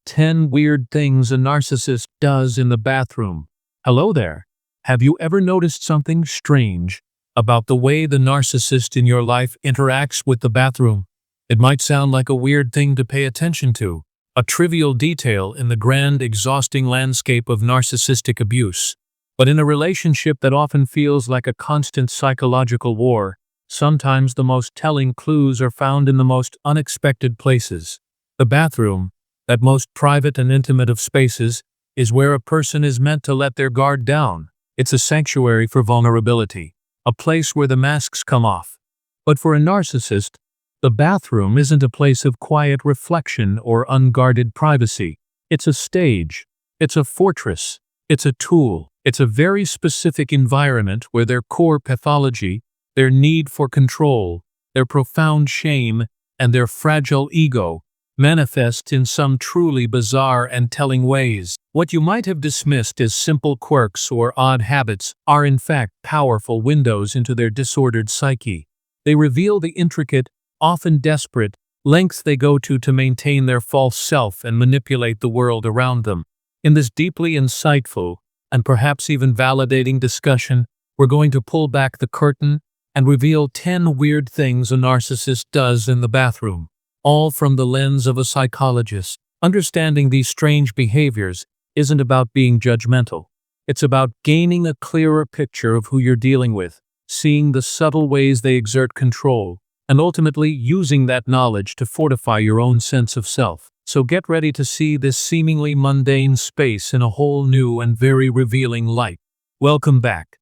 10 Weird Things a Narcissist Does in the Bathroom. Hello there. Have you ever noticed something strange about the way the narcissist in your life interacts with the bathroom? It might sound like a weird thing to pay attention to, a trivial detail in the grand, exhausting landscape of narcissistic abuse. But in a relationship that often feels like a constant psychological war, sometimes the most telling clues are found in the most unexpected places. The bathroom, that most private and intimate of spaces, is where a person is meant to let their guard down. It's a sanctuary for vulnerability, a place where the masks come off. But for a narcissist, the bathroom isn't a place of quiet reflection or unguarded privacy. It's a stage. It's a fortress. It's a tool. It's a very specific environment where their core pathology, their need for control, their profound shame, and their fragile ego manifest in some truly bizarre and telling ways. What you might have dismissed as simple quirks or odd habits are in fact powerful windows into their disordered psyche. They reveal the intricate, often desperate, lengths they go to maintain their false self and manipulate the world around them. In this deeply insightful, and perhaps even validating discussion, we're going to pull back the curtain and reveal 10 weird things a narcissist does in the bathroom, all from the lens of a psychologist. Understanding these strange behaviors isn't about being judgmental. It's about gaining a clearer picture of who you're dealing with, seeing the subtle ways they exert control, and ultimately using that knowledge to fortify your own sense of self. So get ready to see this seemingly mundane space in a whole new and very revealing light. Welcome back.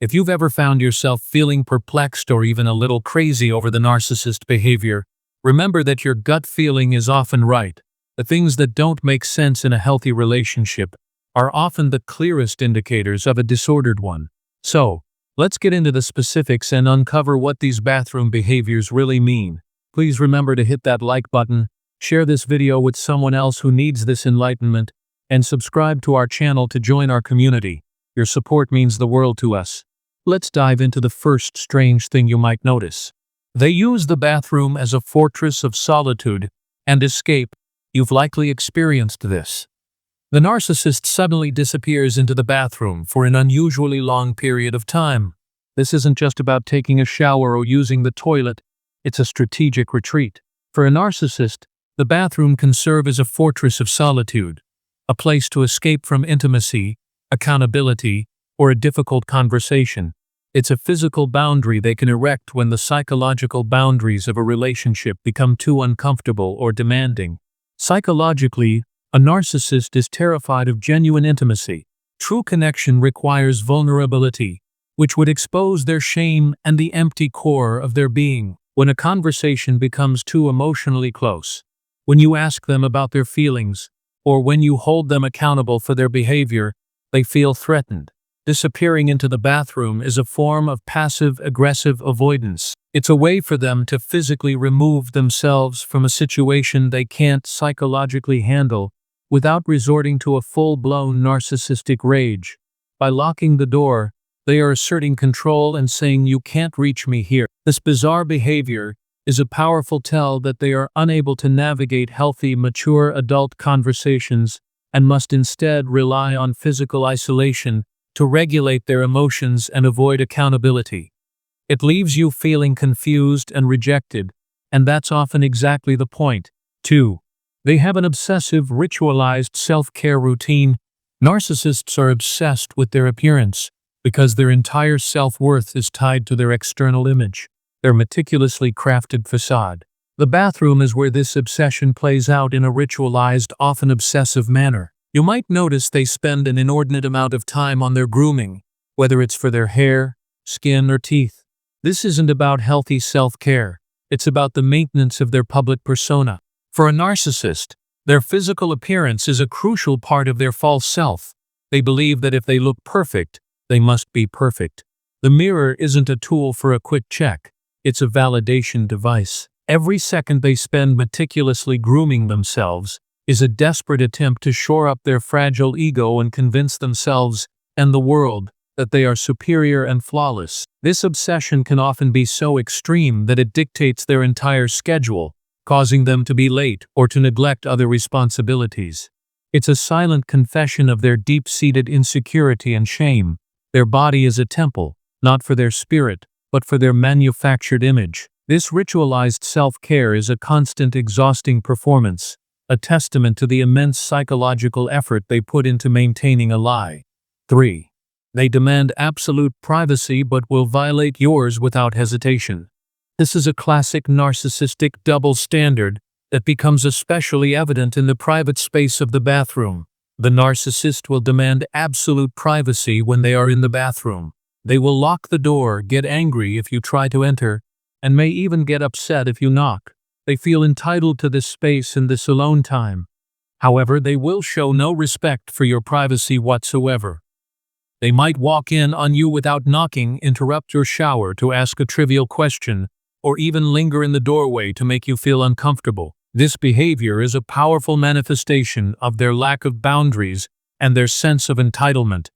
If you've ever found yourself feeling perplexed or even a little crazy over the narcissist behavior, remember that your gut feeling is often right. The things that don't make sense in a healthy relationship are often the clearest indicators of a disordered one. So, let's get into the specifics and uncover what these bathroom behaviors really mean. Please remember to hit that like button, share this video with someone else who needs this enlightenment, and subscribe to our channel to join our community. Your support means the world to us. Let's dive into the first strange thing you might notice. They use the bathroom as a fortress of solitude and escape. You've likely experienced this. The narcissist suddenly disappears into the bathroom for an unusually long period of time. This isn't just about taking a shower or using the toilet, it's a strategic retreat. For a narcissist, the bathroom can serve as a fortress of solitude, a place to escape from intimacy, accountability, or a difficult conversation. It's a physical boundary they can erect when the psychological boundaries of a relationship become too uncomfortable or demanding. Psychologically, a narcissist is terrified of genuine intimacy. True connection requires vulnerability, which would expose their shame and the empty core of their being. When a conversation becomes too emotionally close, when you ask them about their feelings, or when you hold them accountable for their behavior, they feel threatened. Disappearing into the bathroom is a form of passive-aggressive avoidance. It's a way for them to physically remove themselves from a situation they can't psychologically handle without resorting to a full-blown narcissistic rage. By locking the door, they are asserting control and saying, "You can't reach me here." This bizarre behavior is a powerful tell that they are unable to navigate healthy, mature adult conversations and must instead rely on physical isolation to regulate their emotions and avoid accountability. It leaves you feeling confused and rejected, and that's often exactly the point. 2. They have an obsessive, ritualized self-care routine. Narcissists are obsessed with their appearance because their entire self-worth is tied to their external image, their meticulously crafted facade. The bathroom is where this obsession plays out in a ritualized, often obsessive manner. You might notice they spend an inordinate amount of time on their grooming, whether it's for their hair, skin, or teeth. This isn't about healthy self-care. It's about the maintenance of their public persona. For a narcissist, their physical appearance is a crucial part of their false self. They believe that if they look perfect, they must be perfect. The mirror isn't a tool for a quick check. It's a validation device. Every second they spend meticulously grooming themselves is a desperate attempt to shore up their fragile ego and convince themselves and the world that they are superior and flawless. This obsession can often be so extreme that it dictates their entire schedule, causing them to be late or to neglect other responsibilities. It's a silent confession of their deep-seated insecurity and shame. Their body is a temple, not for their spirit, but for their manufactured image. This ritualized self-care is a constant, exhausting performance, a testament to the immense psychological effort they put into maintaining a lie. 3. They demand absolute privacy but will violate yours without hesitation. This is a classic narcissistic double standard that becomes especially evident in the private space of the bathroom. The narcissist will demand absolute privacy when they are in the bathroom. They will lock the door, get angry if you try to enter, and may even get upset if you knock. They feel entitled to this space and this alone time. However, they will show no respect for your privacy whatsoever. They might walk in on you without knocking, interrupt your shower to ask a trivial question, or even linger in the doorway to make you feel uncomfortable. This behavior is a powerful manifestation of their lack of boundaries and their sense of entitlement.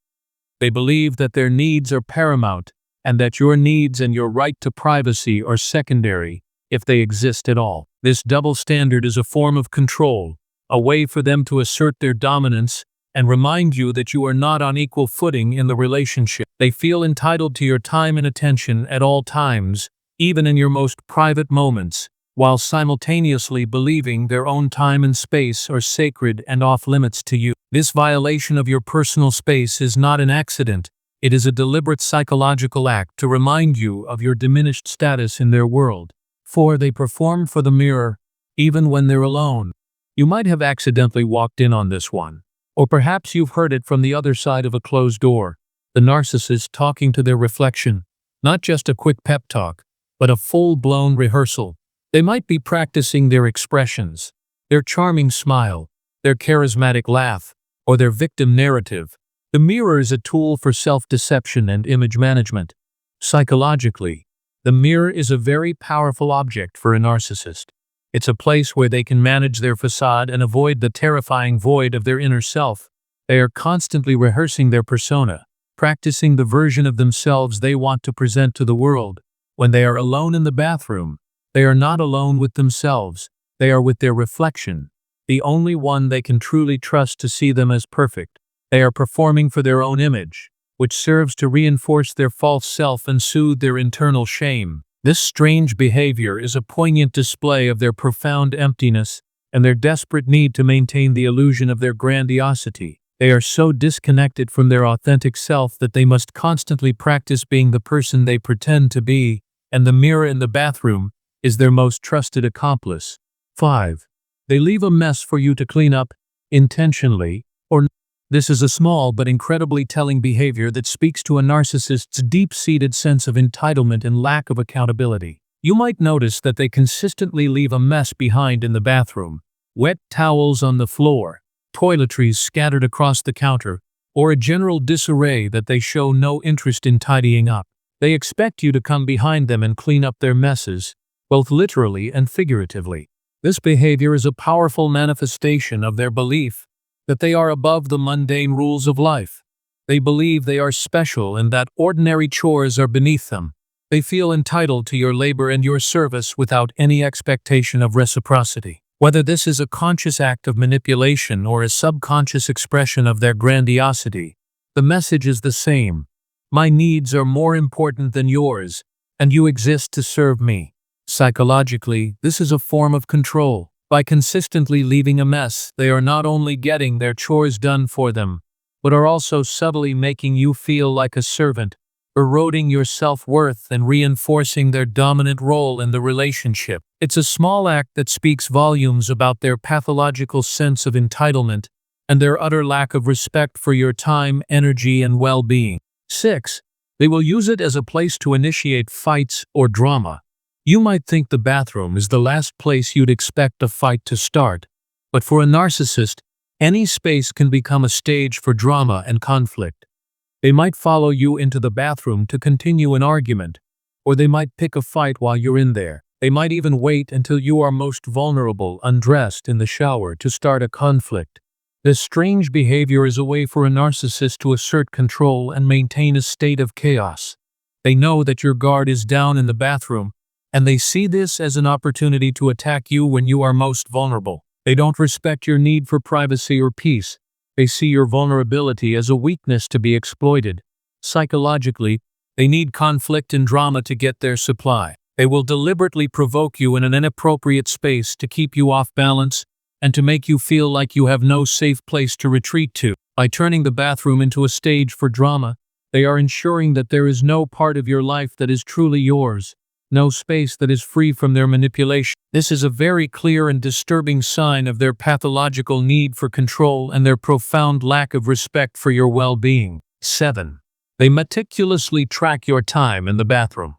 They believe that their needs are paramount and that your needs and your right to privacy are secondary, if they exist at all. This double standard is a form of control, a way for them to assert their dominance and remind you that you are not on equal footing in the relationship. They feel entitled to your time and attention at all times, even in your most private moments, while simultaneously believing their own time and space are sacred and off-limits to you. This violation of your personal space is not an accident. It is a deliberate psychological act to remind you of your diminished status in their world. 4. They perform for the mirror, even when they're alone. You might have accidentally walked in on this one, or perhaps you've heard it from the other side of a closed door. The narcissist talking to their reflection, not just a quick pep talk, but a full-blown rehearsal. They might be practicing their expressions, their charming smile, their charismatic laugh, or their victim narrative. The mirror is a tool for self-deception and image management. Psychologically, the mirror is a very powerful object for a narcissist. It's a place where they can manage their facade and avoid the terrifying void of their inner self. They are constantly rehearsing their persona, practicing the version of themselves they want to present to the world. When they are alone in the bathroom, they are not alone with themselves. They are with their reflection, the only one they can truly trust to see them as perfect. They are performing for their own image, which serves to reinforce their false self and soothe their internal shame. This strange behavior is a poignant display of their profound emptiness and their desperate need to maintain the illusion of their grandiosity. They are so disconnected from their authentic self that they must constantly practice being the person they pretend to be, and the mirror in the bathroom is their most trusted accomplice. 5. They leave a mess for you to clean up, intentionally or not. This is a small but incredibly telling behavior that speaks to a narcissist's deep-seated sense of entitlement and lack of accountability. You might notice that they consistently leave a mess behind in the bathroom. Wet towels on the floor, toiletries scattered across the counter, or a general disarray that they show no interest in tidying up. They expect you to come behind them and clean up their messes, both literally and figuratively. This behavior is a powerful manifestation of their belief that they are above the mundane rules of life. They believe they are special and that ordinary chores are beneath them. They feel entitled to your labor and your service without any expectation of reciprocity. Whether this is a conscious act of manipulation or a subconscious expression of their grandiosity, the message is the same. My needs are more important than yours, and you exist to serve me. Psychologically, this is a form of control. By consistently leaving a mess, they are not only getting their chores done for them, but are also subtly making you feel like a servant, eroding your self-worth and reinforcing their dominant role in the relationship. It's a small act that speaks volumes about their pathological sense of entitlement and their utter lack of respect for your time, energy, and well-being. 6. They will use it as a place to initiate fights or drama. You might think the bathroom is the last place you'd expect a fight to start, but for a narcissist, any space can become a stage for drama and conflict. They might follow you into the bathroom to continue an argument, or they might pick a fight while you're in there. They might even wait until you are most vulnerable, undressed in the shower, to start a conflict. This strange behavior is a way for a narcissist to assert control and maintain a state of chaos. They know that your guard is down in the bathroom, and they see this as an opportunity to attack you when you are most vulnerable. They don't respect your need for privacy or peace. They see your vulnerability as a weakness to be exploited. Psychologically, they need conflict and drama to get their supply. They will deliberately provoke you in an inappropriate space to keep you off balance and to make you feel like you have no safe place to retreat to. By turning the bathroom into a stage for drama, they are ensuring that there is no part of your life that is truly yours, no space that is free from their manipulation. This is a very clear and disturbing sign of their pathological need for control and their profound lack of respect for your well-being. 7. They meticulously track your time in the bathroom.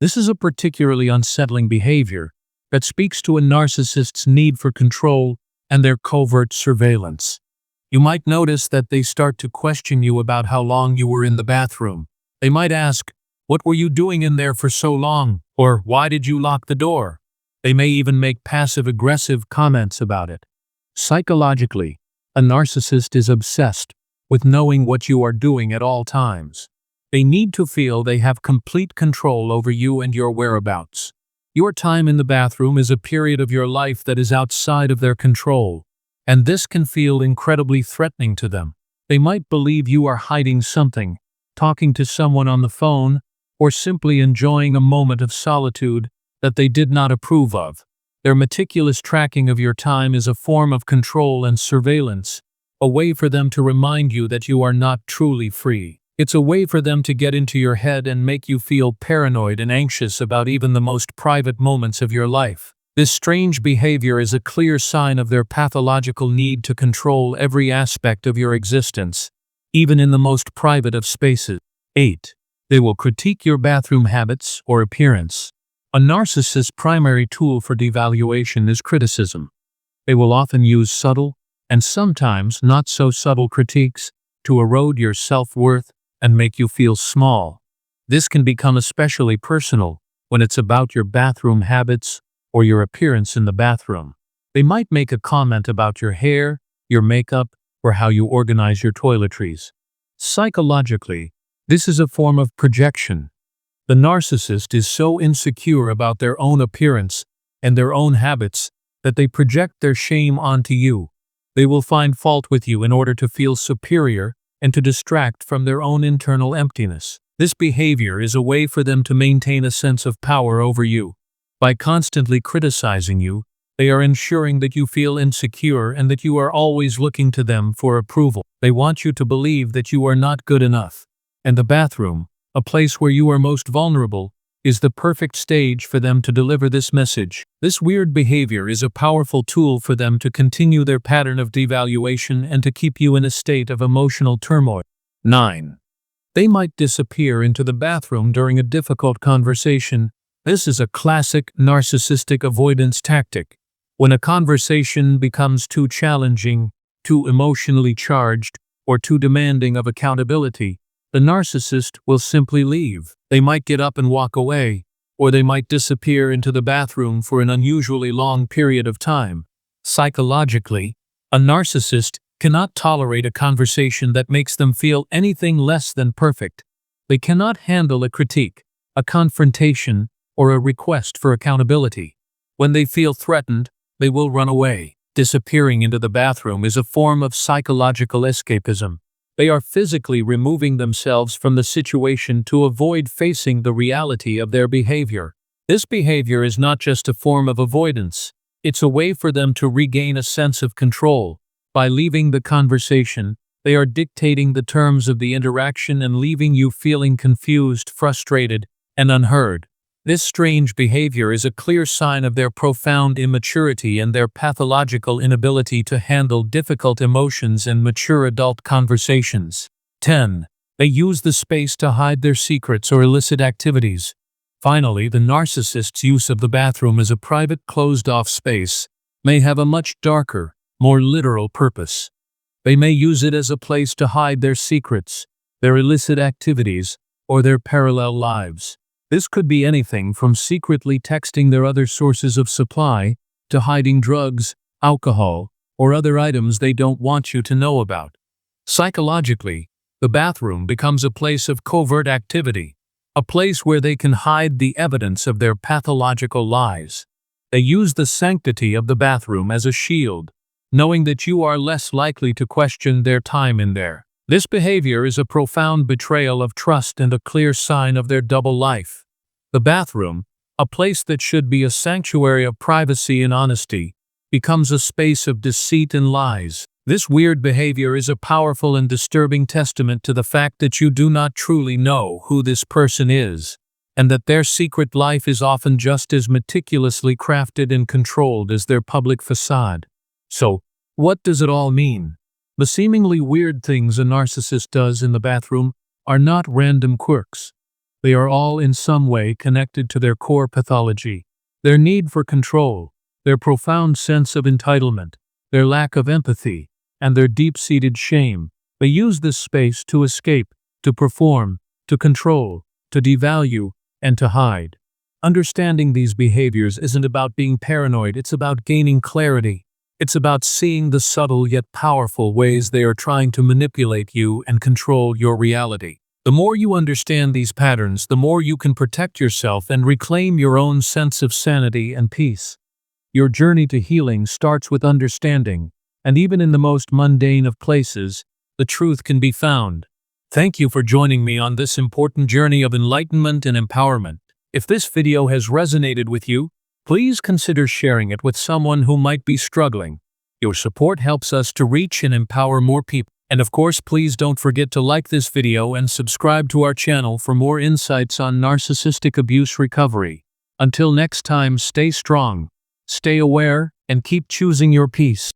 This is a particularly unsettling behavior that speaks to a narcissist's need for control and their covert surveillance. You might notice that they start to question you about how long you were in the bathroom. They might ask, "What were you doing in there for so long?" Or, "Why did you lock the door?" They may even make passive-aggressive comments about it. Psychologically, a narcissist is obsessed with knowing what you are doing at all times. They need to feel they have complete control over you and your whereabouts. Your time in the bathroom is a period of your life that is outside of their control, and this can feel incredibly threatening to them. They might believe you are hiding something, talking to someone on the phone, or simply enjoying a moment of solitude that they did not approve of. Their meticulous tracking of your time is a form of control and surveillance, a way for them to remind you that you are not truly free. It's a way for them to get into your head and make you feel paranoid and anxious about even the most private moments of your life. This strange behavior is a clear sign of their pathological need to control every aspect of your existence, even in the most private of spaces. 8. They will critique your bathroom habits or appearance. A narcissist's primary tool for devaluation is criticism. They will often use subtle, and sometimes not so subtle critiques, to erode your self-worth and make you feel small. This can become especially personal when it's about your bathroom habits or your appearance in the bathroom. They might make a comment about your hair, your makeup, or how you organize your toiletries. Psychologically, this is a form of projection. The narcissist is so insecure about their own appearance and their own habits that they project their shame onto you. They will find fault with you in order to feel superior and to distract from their own internal emptiness. This behavior is a way for them to maintain a sense of power over you. By constantly criticizing you, they are ensuring that you feel insecure and that you are always looking to them for approval. They want you to believe that you are not good enough. And the bathroom, a place where you are most vulnerable, is the perfect stage for them to deliver this message. This weird behavior is a powerful tool for them to continue their pattern of devaluation and to keep you in a state of emotional turmoil. 9. They might disappear into the bathroom during a difficult conversation. This is a classic narcissistic avoidance tactic. When a conversation becomes too challenging, too emotionally charged, or too demanding of accountability, the narcissist will simply leave. They might get up and walk away, or they might disappear into the bathroom for an unusually long period of time. Psychologically, a narcissist cannot tolerate a conversation that makes them feel anything less than perfect. They cannot handle a critique, a confrontation, or a request for accountability. When they feel threatened, they will run away. Disappearing into the bathroom is a form of psychological escapism. They are physically removing themselves from the situation to avoid facing the reality of their behavior. This behavior is not just a form of avoidance, it's a way for them to regain a sense of control. By leaving the conversation, they are dictating the terms of the interaction and leaving you feeling confused, frustrated, and unheard. This strange behavior is a clear sign of their profound immaturity and their pathological inability to handle difficult emotions and mature adult conversations. 10. They use the space to hide their secrets or illicit activities. Finally, the narcissist's use of the bathroom as a private, closed-off space may have a much darker, more literal purpose. They may use it as a place to hide their secrets, their illicit activities, or their parallel lives. This could be anything from secretly texting their other sources of supply to hiding drugs, alcohol, or other items they don't want you to know about. Psychologically, the bathroom becomes a place of covert activity, a place where they can hide the evidence of their pathological lies. They use the sanctity of the bathroom as a shield, knowing that you are less likely to question their time in there. This behavior is a profound betrayal of trust and a clear sign of their double life. The bathroom, a place that should be a sanctuary of privacy and honesty, becomes a space of deceit and lies. This weird behavior is a powerful and disturbing testament to the fact that you do not truly know who this person is, and that their secret life is often just as meticulously crafted and controlled as their public facade. So, what does it all mean? The seemingly weird things a narcissist does in the bathroom are not random quirks. They are all in some way connected to their core pathology, their need for control, their profound sense of entitlement, their lack of empathy, and their deep-seated shame. They use this space to escape, to perform, to control, to devalue, and to hide. Understanding these behaviors isn't about being paranoid, it's about gaining clarity. It's about seeing the subtle yet powerful ways they are trying to manipulate you and control your reality. The more you understand these patterns, the more you can protect yourself and reclaim your own sense of sanity and peace. Your journey to healing starts with understanding, and even in the most mundane of places, the truth can be found. Thank you for joining me on this important journey of enlightenment and empowerment. If this video has resonated with you, please consider sharing it with someone who might be struggling. Your support helps us to reach and empower more people. And of course, please don't forget to like this video and subscribe to our channel for more insights on narcissistic abuse recovery. Until next time, stay strong, stay aware, and keep choosing your peace.